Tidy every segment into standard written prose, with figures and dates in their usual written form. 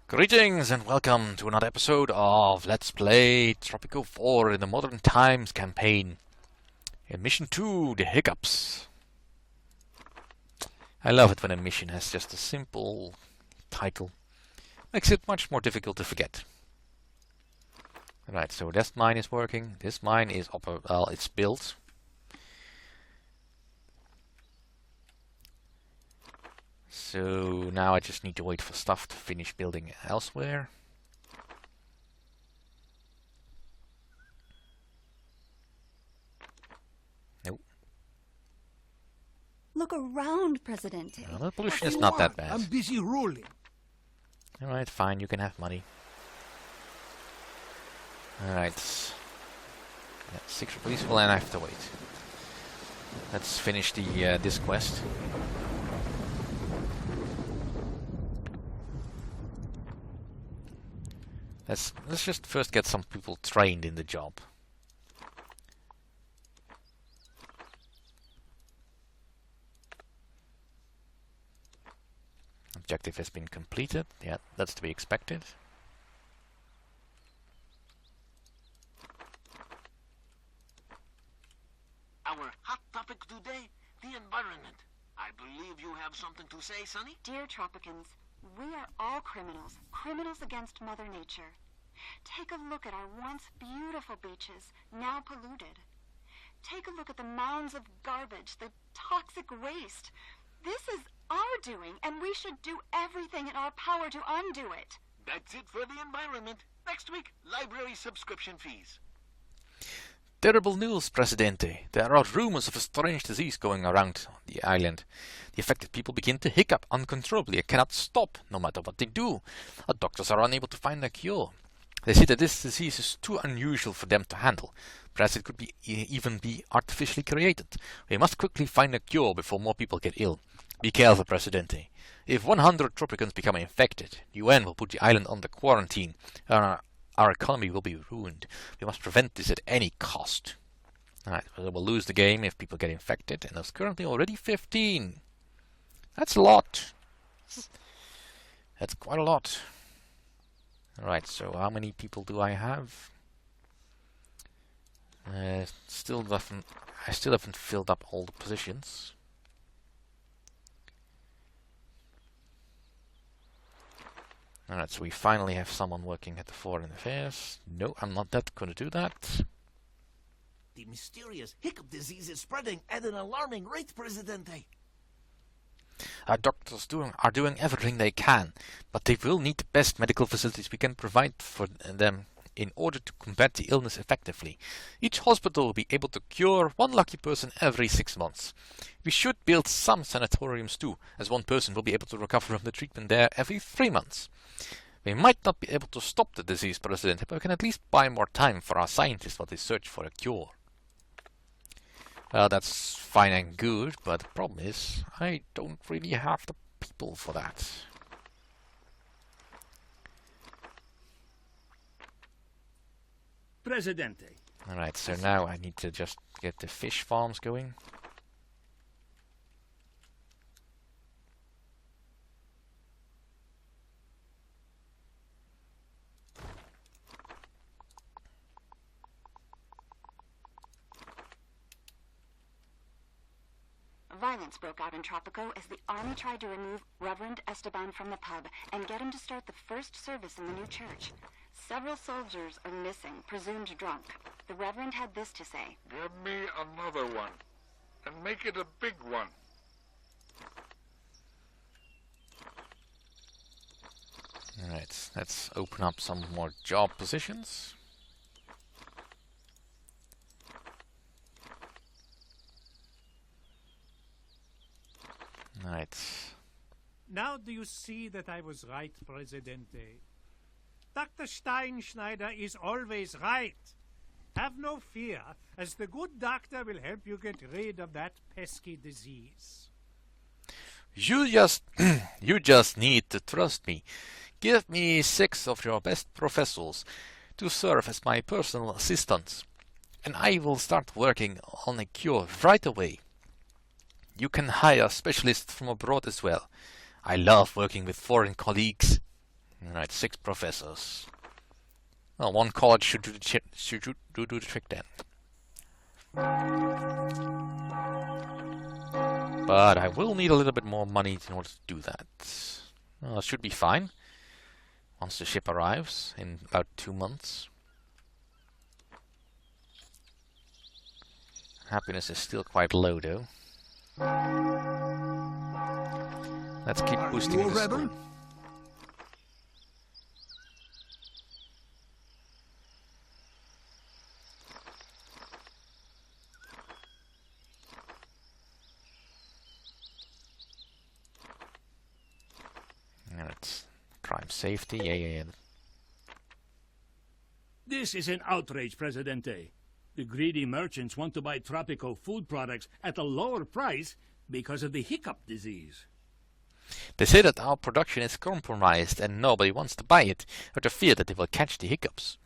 Greetings and welcome to another episode of Let's Play Tropico 4 in the Modern Times campaign. In Mission 2, the Hiccups. I love it when a mission has just a simple title. Makes it much more difficult to forget. Right, so this mine is working. This mine is well, it's built. So now I just need to wait for stuff to finish building elsewhere. Nope. Look around, Presidente. Well, the pollution is not that bad. I'm busy ruling. Alright, fine, you can have money. Alright. Yeah, 6 policeable and I have to wait. Let's finish the this quest. Let's just first get some people trained in the job. Objective has been completed. Yeah, that's to be expected. Our hot topic today, the environment. I believe you have something to say, Sonny? Dear Tropicans, we are all criminals, criminals against Mother Nature. Take a look at our once beautiful beaches, now polluted. Take a look at the mounds of garbage, the toxic waste. This is our doing, and we should do everything in our power to undo it. That's it for the environment. Next week, library subscription fees. Terrible news, Presidente. There are rumors of a strange disease going around the island. The affected people begin to hiccup uncontrollably and cannot stop, no matter what they do. Our doctors are unable to find a cure. They say that this disease is too unusual for them to handle. Perhaps it could even be artificially created. We must quickly find a cure before more people get ill. Be careful, Presidente. If 100 Tropicans become infected, the UN will put the island under quarantine, and our economy will be ruined. We must prevent this at any cost. Alright, well, we'll lose the game if people get infected, and there's currently already 15. That's a lot. That's quite a lot. Alright, so how many people do I have? I still haven't filled up all the positions. Alright, so we finally have someone working at the Foreign Affairs. No, I'm not going to do that. The mysterious hiccup disease is spreading at an alarming rate, Presidente. Our doctors are doing everything they can, but they will need the best medical facilities we can provide for them in order to combat the illness effectively. Each hospital will be able to cure one lucky person every 6 months. We should build some sanatoriums too, as one person will be able to recover from the treatment there every 3 months. We might not be able to stop the disease, President, but we can at least buy more time for our scientists while they search for a cure. Well, that's fine and good, but the problem is, I don't really have the people for that. Presidente. Alright, so now I need to just get the fish farms going. Violence broke out in Tropico as the army tried to remove Reverend Esteban from the pub and get him to start the first service in the new church. Several soldiers are missing, presumed drunk. The Reverend had this to say. Give me another one, and make it a big one. Alright, let's open up some more job positions. Alright. Now do you see that I was right, Presidente? Dr. Steinschneider is always right. Have no fear, as the good doctor will help you get rid of that pesky disease. You just need to trust me. Give me 6 of your best professors to serve as my personal assistants, and I will start working on a cure right away. You can hire specialists from abroad as well. I love working with foreign colleagues. Alright, 6 professors. Well, 1 college should do the trick then. But I will need a little bit more money in order to do that. Well, it should be fine once the ship arrives in about 2 months. Happiness is still quite low though. Let's keep boosting the score. Let's prime safety, yeah. This is an outrage, Presidente. The greedy merchants want to buy Tropico food products at a lower price because of the hiccup disease. They say that our production is compromised and nobody wants to buy it, out of fear that they will catch the hiccups.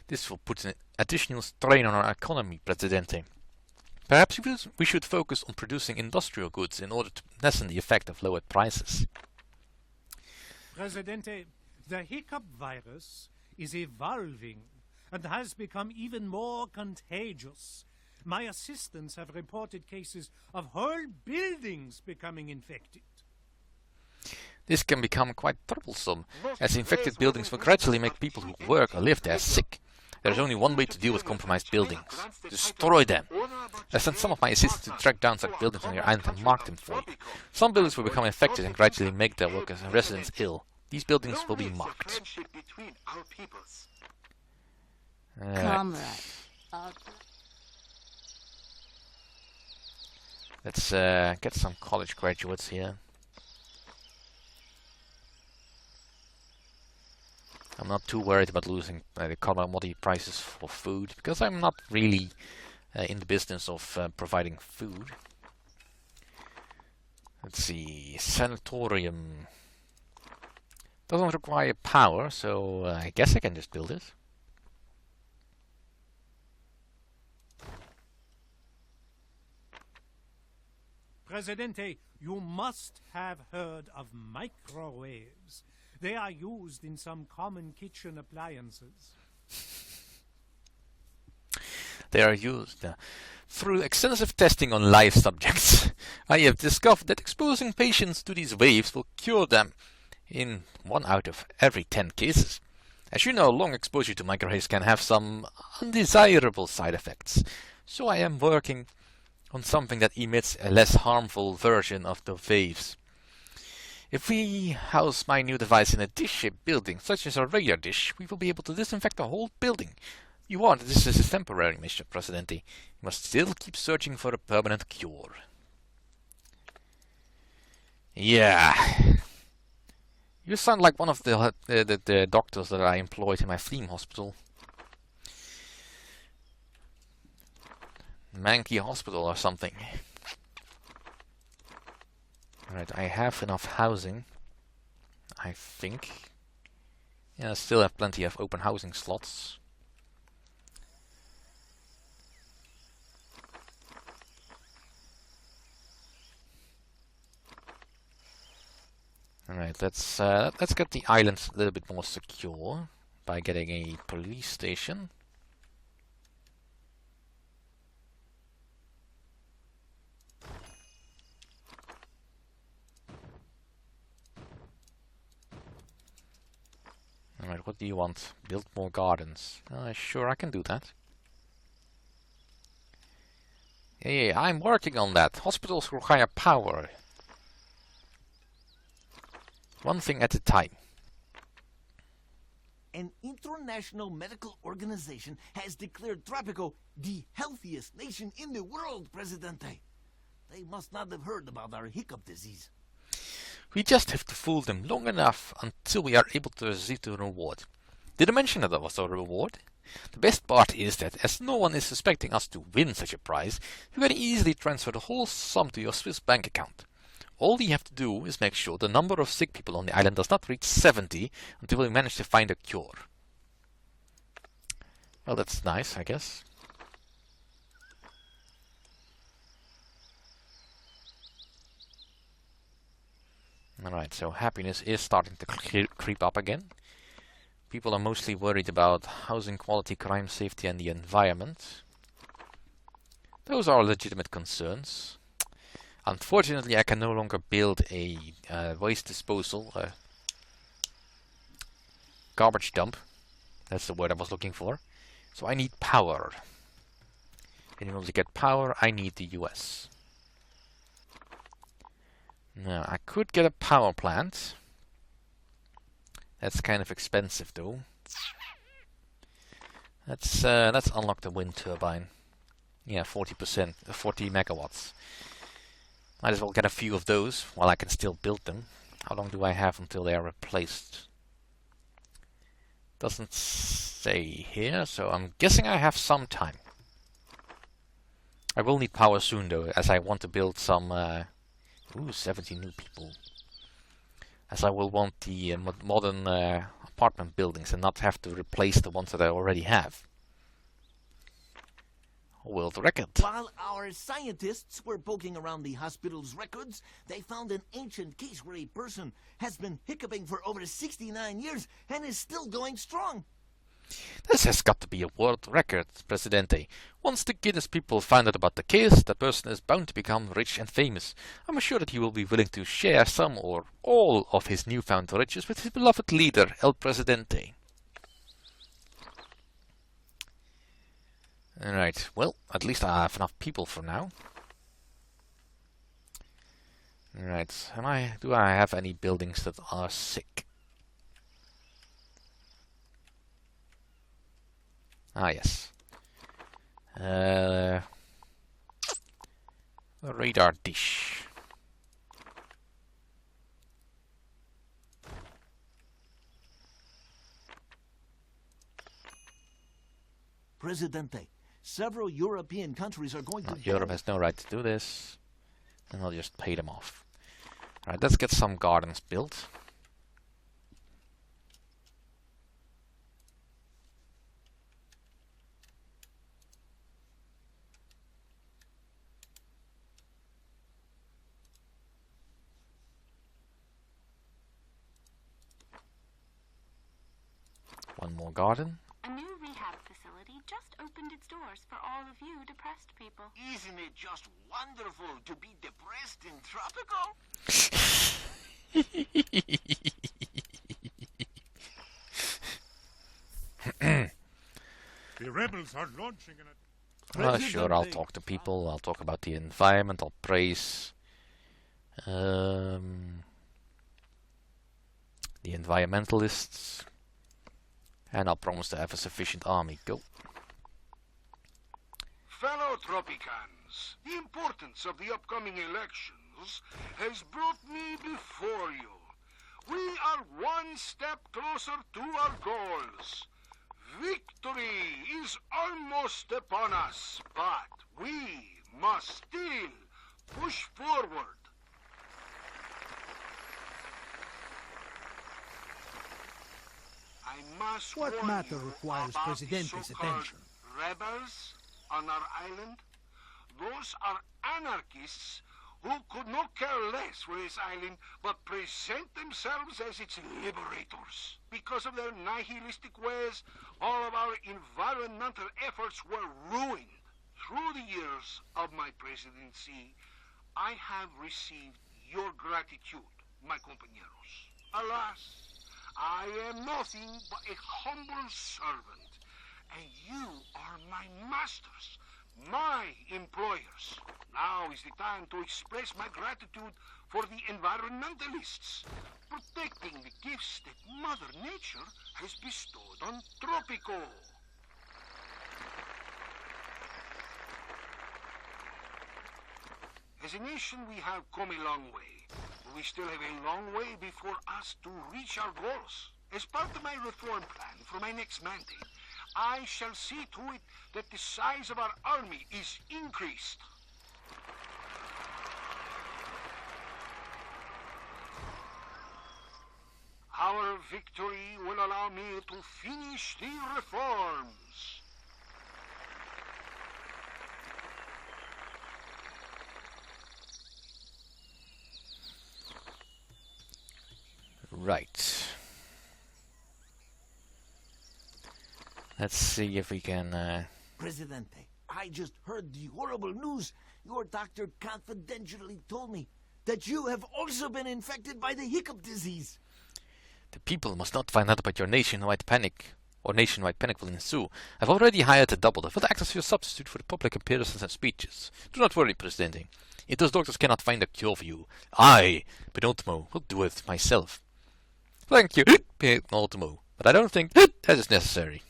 This will put an additional strain on our economy, Presidente. Perhaps we should focus on producing industrial goods in order to lessen the effect of lowered prices. Presidente, the hiccup virus is evolving and has become even more contagious. My assistants have reported cases of whole buildings becoming infected. This can become quite troublesome, as infected buildings will gradually make people who work or live there sick. There is only one way to deal with compromised buildings. Destroy them. I sent some of my assistants to track down such buildings on your island and mark them for you. Some buildings will become infected and gradually make their workers and residents ill. These buildings will be marked. Comrade. Let's get some college graduates here. I'm not too worried about losing the commodity prices for food, because I'm not really in the business of providing food. Let's see, sanatorium. Doesn't require power, so I guess I can just build it. Presidente, you must have heard of microwaves. They are used in some common kitchen appliances. They are used through extensive testing on live subjects. I have discovered that exposing patients to these waves will cure them in 1 out of every 10 cases. As you know, long exposure to microwaves can have some undesirable side effects. So I am working on something that emits a less harmful version of the waves. If we house my new device in a dish-shaped building, such as a radar dish, we will be able to disinfect the whole building. You warned that this is temporary, Mr. Presidente. You must still keep searching for a permanent cure. Yeah. You sound like one of the doctors that I employed in my theme hospital. Manky Hospital or something. Alright, I have enough housing, I think. Yeah, I still have plenty of open housing slots. Alright, let's get the island a little bit more secure by getting a police station. Alright, what do you want? Build more gardens. Sure, I can do that. Yeah, I'm working on that. Hospitals require power. One thing at a time. An international medical organization has declared Tropico the healthiest nation in the world, Presidente. They must not have heard about our hiccup disease. We just have to fool them long enough until we are able to receive the reward. Did I mention that there was a reward? The best part is that as no one is suspecting us to win such a prize, you can easily transfer the whole sum to your Swiss bank account. All we have to do is make sure the number of sick people on the island does not reach 70 until we manage to find a cure. Well, that's nice, I guess. Alright, so happiness is starting to creep up again. People are mostly worried about housing quality, crime safety and the environment. Those are legitimate concerns. Unfortunately, I can no longer build a waste disposal, garbage dump. That's the word I was looking for. So I need power. And in order to get power, I need the US. Now, I could get a power plant. That's kind of expensive, though. Let's unlock the wind turbine. Yeah, 40%, 40 megawatts. Might as well get a few of those while I can still build them. How long do I have until they are replaced? Doesn't say here, so I'm guessing I have some time. I will need power soon, though, as I want to build some... 70 new people. As I will want the modern apartment buildings and not have to replace the ones that I already have. World record. While our scientists were poking around the hospital's records, they found an ancient case where a person has been hiccuping for over 69 years and is still going strong. This has got to be a world record, Presidente. Once the Guinness people find out about the case, that person is bound to become rich and famous. I'm sure that he will be willing to share some or all of his newfound riches with his beloved leader, El Presidente. Alright, well, at least I have enough people for now. Alright, do I have any buildings that are sick? Ah, yes. A radar dish. Presidente, several European countries are going to... Europe has no right to do this. And I'll just pay them off. Alright, let's get some gardens built. One more garden. A new rehab facility just opened its doors for all of you depressed people. Isn't it just wonderful to be depressed in Tropico? The rebels are launching an... Sure, I'll talk to people, I'll talk about the environment, I'll praise the environmentalists. And I'll promise to have a sufficient army. Go. Fellow Tropicans, the importance of the upcoming elections has brought me before you. We are one step closer to our goals. Victory is almost upon us, but we must still push forward. I must What warn matter you requires about Presidente's the so-called attention? rebels on our island. Those are anarchists who could not care less for this island but present themselves as its liberators. Because of their nihilistic ways, all of our environmental efforts were ruined. Through the years of my presidency, I have received your gratitude, my compañeros. Alas, I am nothing but a humble servant, and you are my masters, my employers. Now is the time to express my gratitude for the environmentalists, protecting the gifts that Mother Nature has bestowed on Tropico. As a nation, we have come a long way, but we still have a long way before us to reach our goals. As part of my reform plan for my next mandate, I shall see to it that the size of our army is increased. Our victory will allow me to finish the reforms. Right. Let's see if we can... Presidente, I just heard the horrible news. Your doctor confidentially told me that you have also been infected by the hiccup disease. The people must not find out about your nationwide panic, or nationwide panic will ensue. I've already hired a double that will act as your substitute for the public appearances and speeches. Do not worry, Presidente. If those doctors cannot find a cure for you, I, Penultimo, will do it myself. Thank you, Penultimo, but I don't think that is necessary.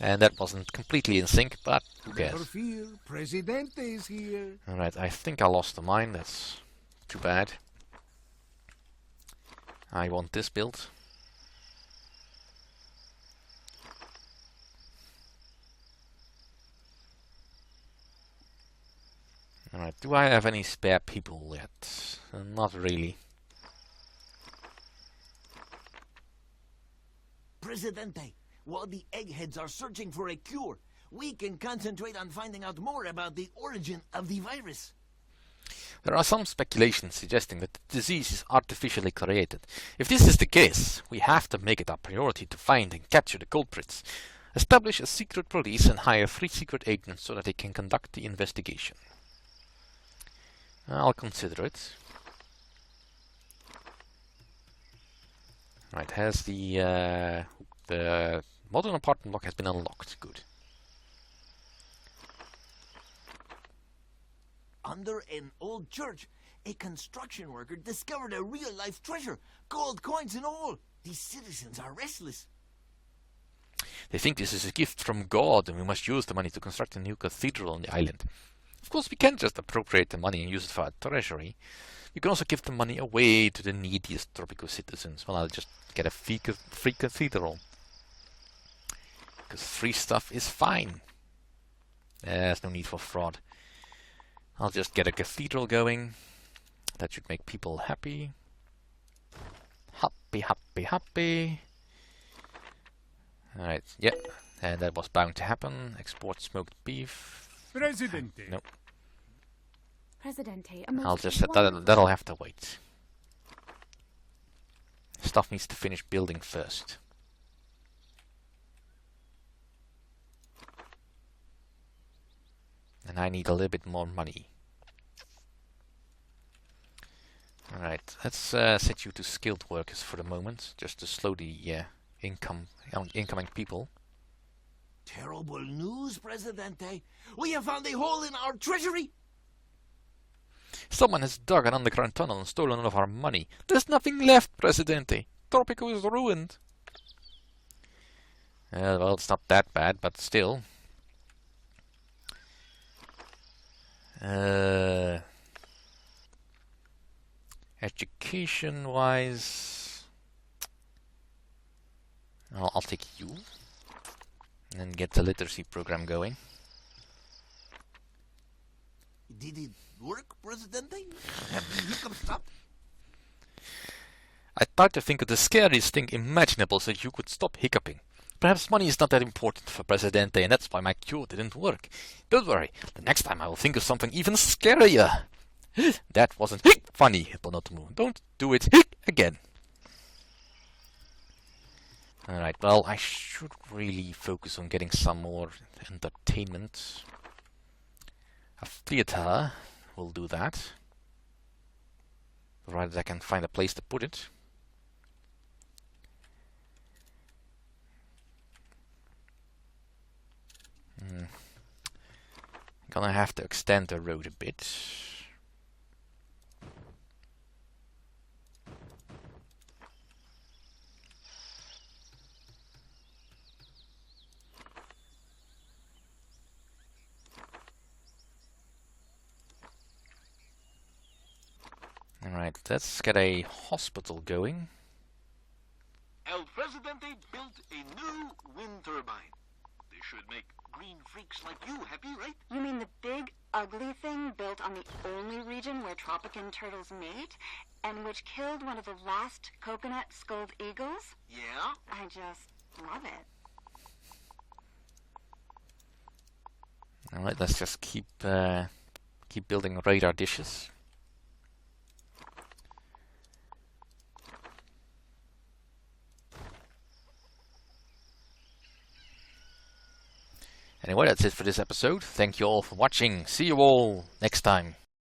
And that wasn't completely in sync, but who cares? Never fear, Presidente is here. Alright, I think I lost the mine. That's too bad. I want this build. Alright, do I have any spare people yet? Not really. Presidente, while the Eggheads are searching for a cure, we can concentrate on finding out more about the origin of the virus. There are some speculations suggesting that the disease is artificially created. If this is the case, we have to make it a priority to find and capture the culprits. Establish a secret police and hire 3 secret agents so that they can conduct the investigation. I'll consider it. Right, has the modern apartment block has been unlocked. Good. Under an old church, a construction worker discovered a real-life treasure, gold coins and all. The citizens are restless. They think this is a gift from God and we must use the money to construct a new cathedral on the island. Of course, we can't just appropriate the money and use it for our treasury. We can also give the money away to the neediest Tropico citizens. Well, I'll just get a free cathedral. Because free stuff is fine. There's no need for fraud. I'll just get a cathedral going. That should make people happy. Happy, happy, happy. Alright, yep. And that was bound to happen. Export smoked beef. Presidente. No. Presidente, I'll just set that. That'll have to wait. Stuff needs to finish building first. And I need a little bit more money. Alright, let's set you to skilled workers for the moment, just to slow the incoming people. Terrible news, Presidente. We have found a hole in our treasury. Someone has dug an underground tunnel and stolen all of our money. There's nothing left, Presidente. Tropico is ruined. Well, it's not that bad, but still. Education-wise, I'll take you and get the literacy program going. Did it work, Presidente? Have the hiccups stopped? I tried to think of the scariest thing imaginable so you could stop hiccuping. Perhaps money is not that important for Presidente, and that's why my cure didn't work. Don't worry, the next time I will think of something even scarier. That wasn't funny, Penultimo. Don't do it again. Alright, well, I should really focus on getting some more entertainment. A theater will do that. Provided I can find a place to put it. Gonna have to extend the road a bit. Alright, let's get a hospital going. El Presidente built a new wind turbine. This should make green freaks like you happy, right? You mean the big, ugly thing built on the only region where Tropican turtles mate, and which killed one of the last coconut-skulled eagles? Yeah? I just love it. Alright, let's just keep building radar dishes. Anyway, that's it for this episode. Thank you all for watching. See you all next time.